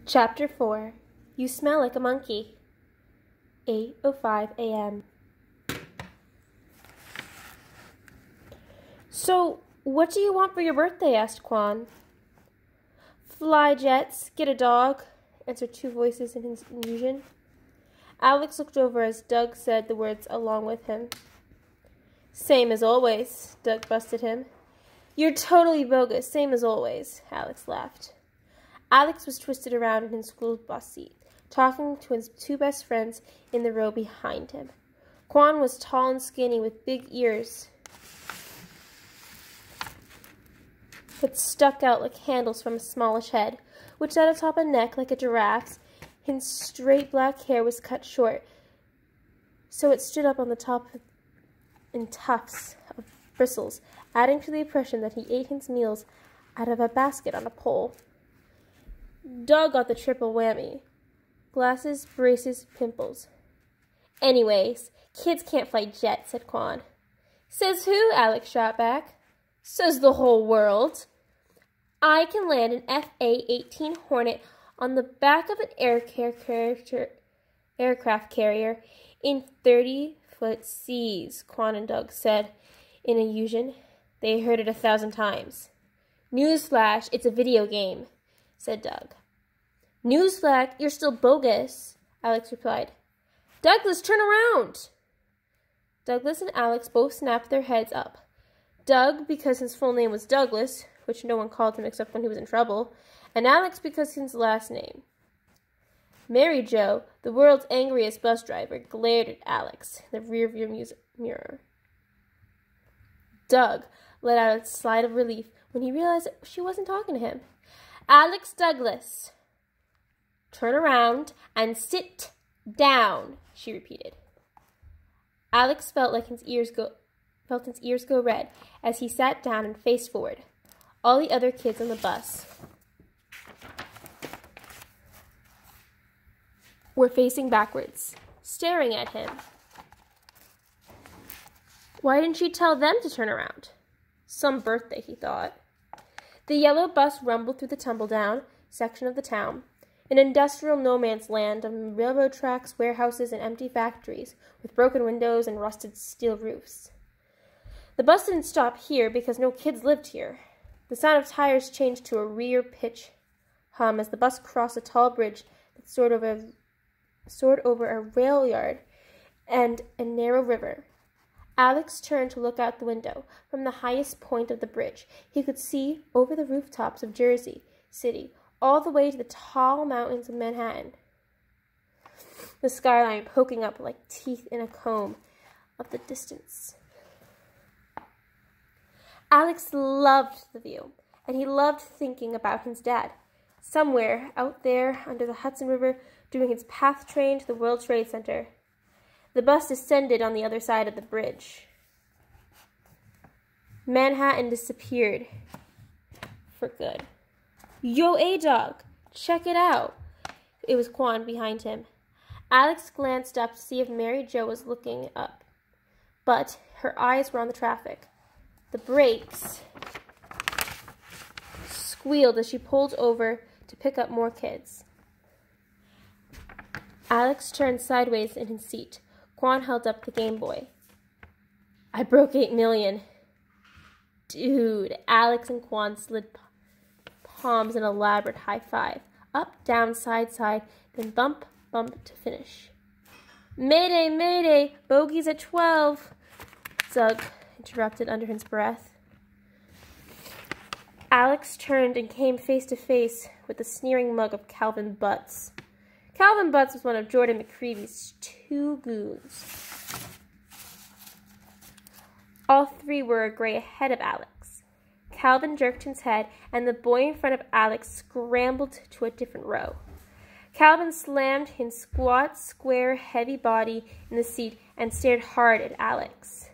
Chapter 4. You Smell Like a Monkey. 8:05 a.m. So, what do you want for your birthday? Asked Quan. Fly jets, get a dog, answered two voices in his illusion. Alex looked over as Doug said the words along with him. Same as always, Doug busted him. You're totally bogus, same as always, Alex laughed. Alex was twisted around in his school bus seat, talking to his two best friends in the row behind him. Quan was tall and skinny with big ears that stuck out like handles from a smallish head, which sat atop a neck like a giraffe's. His straight black hair was cut short, so it stood up on the top in tufts of bristles, adding to the impression that he ate his meals out of a basket on a pole. Doug got the triple whammy. Glasses, braces, pimples. Anyways, kids can't fly jets, said Quan. Says who? Alex shot back. Says the whole world. I can land an FA-18 Hornet on the back of an aircraft carrier in 30-foot seas, Quan and Doug said in illusion. They heard it 1,000 times. Newsflash, it's a video game, said Doug. Newsflash, you're still bogus, Alex replied. Douglas, turn around! Douglas and Alex both snapped their heads up. Doug, because his full name was Douglas, which no one called him except when he was in trouble, and Alex because his last name. Mary Jo, the world's angriest bus driver, glared at Alex in the rearview mirror. Doug let out a sigh of relief when he realized that she wasn't talking to him. Alex Douglas. Turn around and sit down, she repeated. Alex felt his ears go red as he sat down and faced forward. All the other kids on the bus were facing backwards, staring at him. Why didn't you tell them to turn around? Some birthday, he thought. The yellow bus rumbled through the tumble-down section of the town, an industrial no-man's land of railroad tracks, warehouses, and empty factories with broken windows and rusted steel roofs. The bus didn't stop here because no kids lived here. The sound of tires changed to a rear-pitch hum as the bus crossed a tall bridge that soared over a rail yard and a narrow river. Alex turned to look out the window. From the highest point of the bridge, he could see over the rooftops of Jersey City, all the way to the tall mountains of Manhattan, the skyline poking up like teeth in a comb of the distance. Alex loved the view, and he loved thinking about his dad, somewhere out there under the Hudson River doing his PATH train to the World Trade Center. The bus descended on the other side of the bridge. Manhattan disappeared for good. Yo, A-Dog, check it out. It was Quan behind him. Alex glanced up to see if Mary Jo was looking up, but her eyes were on the traffic. The brakes squealed as she pulled over to pick up more kids. Alex turned sideways in his seat. Quan held up the Game Boy. I broke 8 million. Dude, Alex and Quan slid palms in an elaborate high five. Up, down, side, side, then bump, bump to finish. Mayday, mayday, bogeys at 12, Doug interrupted under his breath. Alex turned and came face to face with the sneering mug of Calvin Butts. Calvin Butts was one of Jordan McCreevy's two goons. All three were a grade ahead of Alex. Calvin jerked his head, and the boy in front of Alex scrambled to a different row. Calvin slammed his squat, square, heavy body in the seat and stared hard at Alex.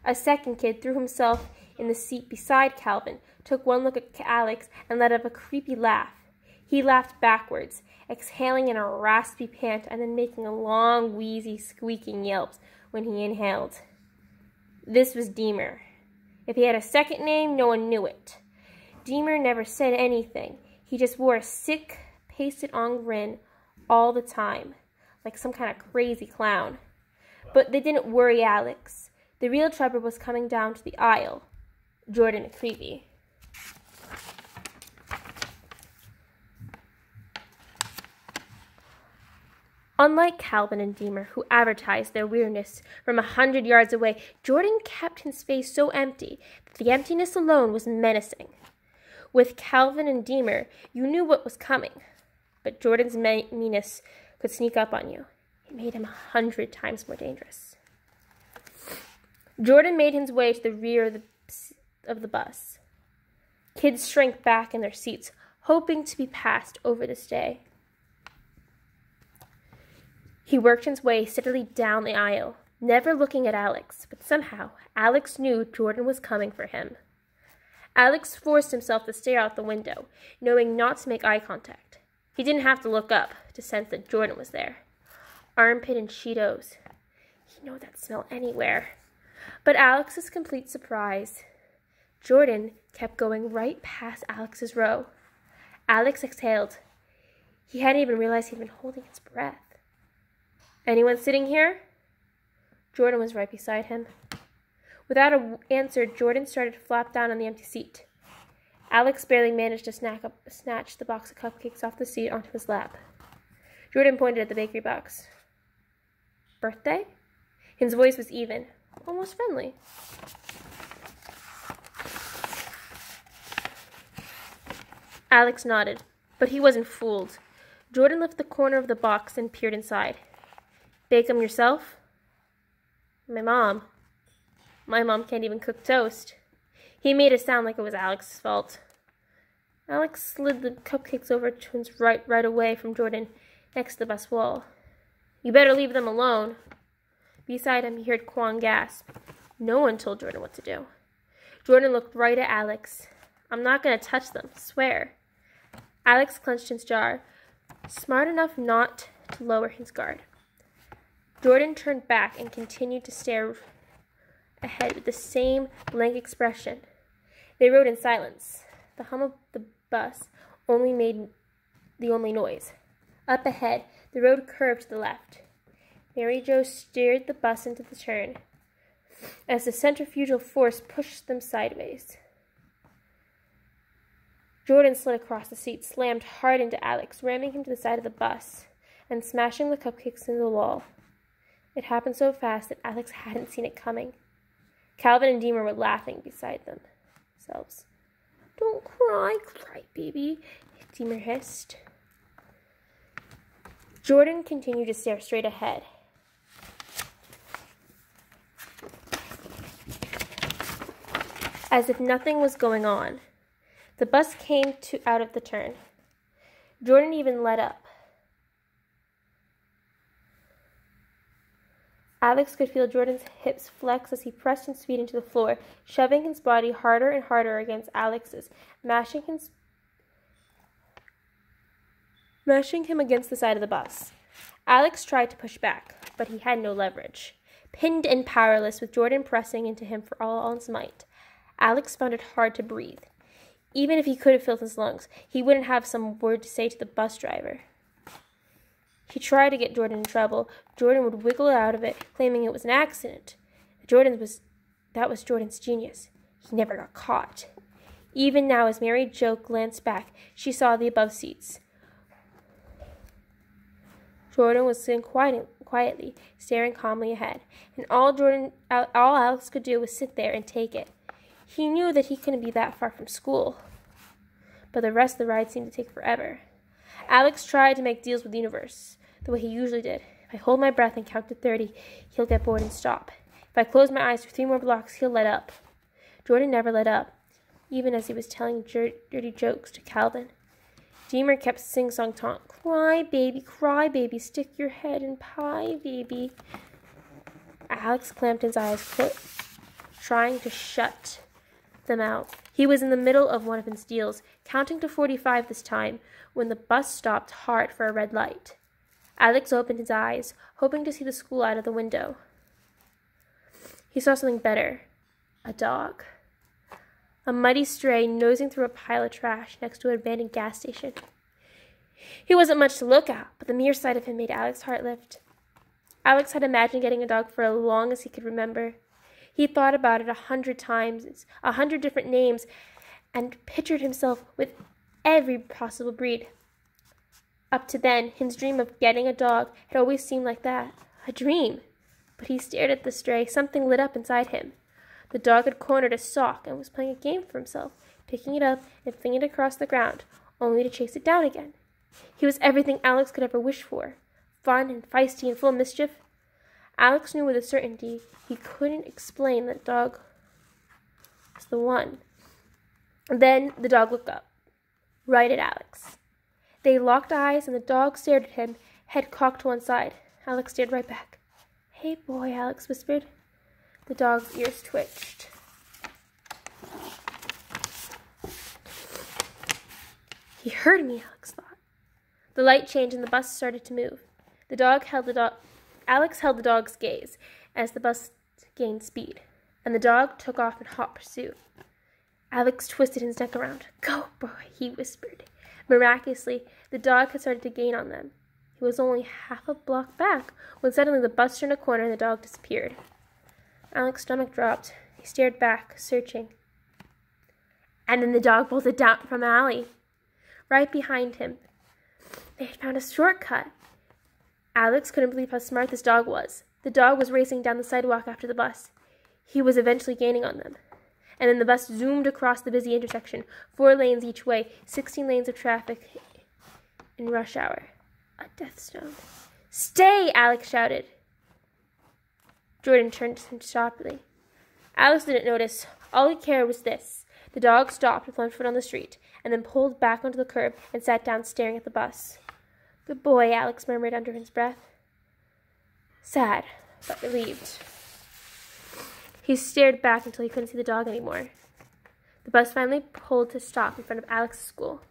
A second kid threw himself in the seat beside Calvin, took one look at Alex, and let out a creepy laugh. He laughed backwards, exhaling in a raspy pant and then making a long, wheezy, squeaking yelp when he inhaled. This was Deemer. If he had a second name, no one knew it. Deemer never said anything. He just wore a sick, pasted-on grin all the time, like some kind of crazy clown. But they didn't worry Alex. The real trouble was coming down to the aisle. Jordan and Creepy. Unlike Calvin and Deemer, who advertised their weirdness from 100 yards away, Jordan kept his face so empty that the emptiness alone was menacing. With Calvin and Deemer, you knew what was coming, but Jordan's meanness could sneak up on you. It made him 100 times more dangerous. Jordan made his way to the rear of the bus. Kids shrank back in their seats, hoping to be passed over this day. He worked his way steadily down the aisle, never looking at Alex, but somehow Alex knew Jordan was coming for him. Alex forced himself to stare out the window, knowing not to make eye contact. He didn't have to look up to sense that Jordan was there. Armpit and Cheetos. He knew that smell anywhere. But Alex's complete surprise, Jordan kept going right past Alex's row. Alex exhaled. He hadn't even realized he'd been holding his breath. Anyone sitting here? Jordan was right beside him. Without an answer, Jordan started to flop down on the empty seat. Alex barely managed to snatch the box of cupcakes off the seat onto his lap. Jordan pointed at the bakery box. Birthday? His voice was even, almost friendly. Alex nodded, but he wasn't fooled. Jordan lifted the corner of the box and peered inside. Bake them yourself? My mom can't even cook toast. He made it sound like it was Alex's fault. Alex slid the cupcakes over to his right away from Jordan, next to the bus wall. You better leave them alone. Beside him, he heard Quan gasp. No one told Jordan what to do. Jordan looked right at Alex. I'm not going to touch them, swear. Alex clenched his jaw, smart enough not to lower his guard. Jordan turned back and continued to stare ahead with the same blank expression. They rode in silence. The hum of the bus only made the only noise. Up ahead, the road curved to the left. Mary Jo steered the bus into the turn as the centrifugal force pushed them sideways. Jordan slid across the seat, slammed hard into Alex, ramming him to the side of the bus and smashing the cupcakes into the wall. It happened so fast that Alex hadn't seen it coming. Calvin and Deemer were laughing beside themselves. Don't cry, baby, Deemer hissed. Jordan continued to stare straight ahead. As if nothing was going on. The bus came out of the turn. Jordan even let up. Alex could feel Jordan's hips flex as he pressed his feet into the floor, shoving his body harder and harder against Alex's, mashing him against the side of the bus. Alex tried to push back, but he had no leverage. Pinned and powerless, with Jordan pressing into him for all his might, Alex found it hard to breathe. Even if he could have filled his lungs, he wouldn't have some word to say to the bus driver. He tried to get Jordan in trouble. Jordan would wiggle out of it, claiming it was an accident. That was Jordan's genius. He never got caught. Even now, as Mary Jo glanced back, she saw the above seats. Jordan was sitting quietly, staring calmly ahead, and all Alex could do was sit there and take it. He knew that he couldn't be that far from school, but the rest of the ride seemed to take forever. Alex tried to make deals with the universe, the way he usually did. If I hold my breath and count to 30, he'll get bored and stop. If I close my eyes for 3 more blocks, he'll let up. Jordan never let up, even as he was telling dirty jokes to Calvin. Deemer kept sing-song taunt. Cry, baby, stick your head in pie, baby. Alex clamped his eyes closed, trying to shut them out. He was in the middle of one of his deals, counting to 45 this time, when the bus stopped hard for a red light. Alex opened his eyes, hoping to see the school out of the window. He saw something better. A dog. A muddy stray nosing through a pile of trash next to an abandoned gas station. He wasn't much to look at, but the mere sight of him made Alex's heart lift. Alex had imagined getting a dog for as long as he could remember. He thought about it 100 times, 100 different names, and pictured himself with every possible breed. Up to then, his dream of getting a dog had always seemed like that, a dream. But he stared at the stray. Something lit up inside him. The dog had cornered a sock and was playing a game for himself, picking it up and flinging it across the ground, only to chase it down again. He was everything Alex could ever wish for, fun and feisty and full of mischief. Alex knew with a certainty he couldn't explain that dog was the one. Then the dog looked up, right at Alex. They locked eyes, and the dog stared at him, head cocked to one side. Alex stared right back. "Hey, boy," Alex whispered. The dog's ears twitched. He heard me, Alex thought. The light changed, and the bus started to move. Alex held the dog's gaze as the bus gained speed, and the dog took off in hot pursuit. Alex twisted his neck around. "Go, boy," he whispered. Miraculously, the dog had started to gain on them. He was only half a block back when suddenly the bus turned a corner and the dog disappeared. Alex's stomach dropped. He stared back, searching. And then the dog bolted down from an alley. Right behind him, they had found a shortcut. Alex couldn't believe how smart this dog was. The dog was racing down the sidewalk after the bus. He was eventually gaining on them. And then the bus zoomed across the busy intersection, 4 lanes each way, 16 lanes of traffic in rush hour. A death stone. "Stay!" Alex shouted. Jordan turned to him sharply. Alex didn't notice. All he cared was this. The dog stopped with one foot on the street, and then pulled back onto the curb and sat down staring at the bus. "Good boy," Alex murmured under his breath. Sad, but relieved. He stared back until he couldn't see the dog anymore. The bus finally pulled to stop in front of Alex's school.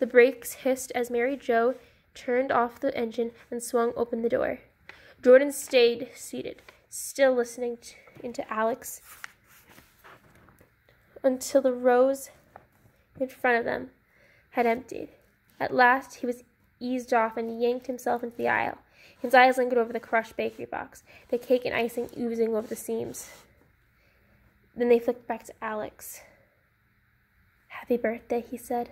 The brakes hissed as Mary Jo turned off the engine and swung open the door. Jordan stayed seated, still listening into Alex until the rows in front of them had emptied. At last, he was eased off and yanked himself into the aisle. His eyes lingered over the crushed bakery box, the cake and icing oozing over the seams. Then they flicked back to Alex. "Happy birthday," he said.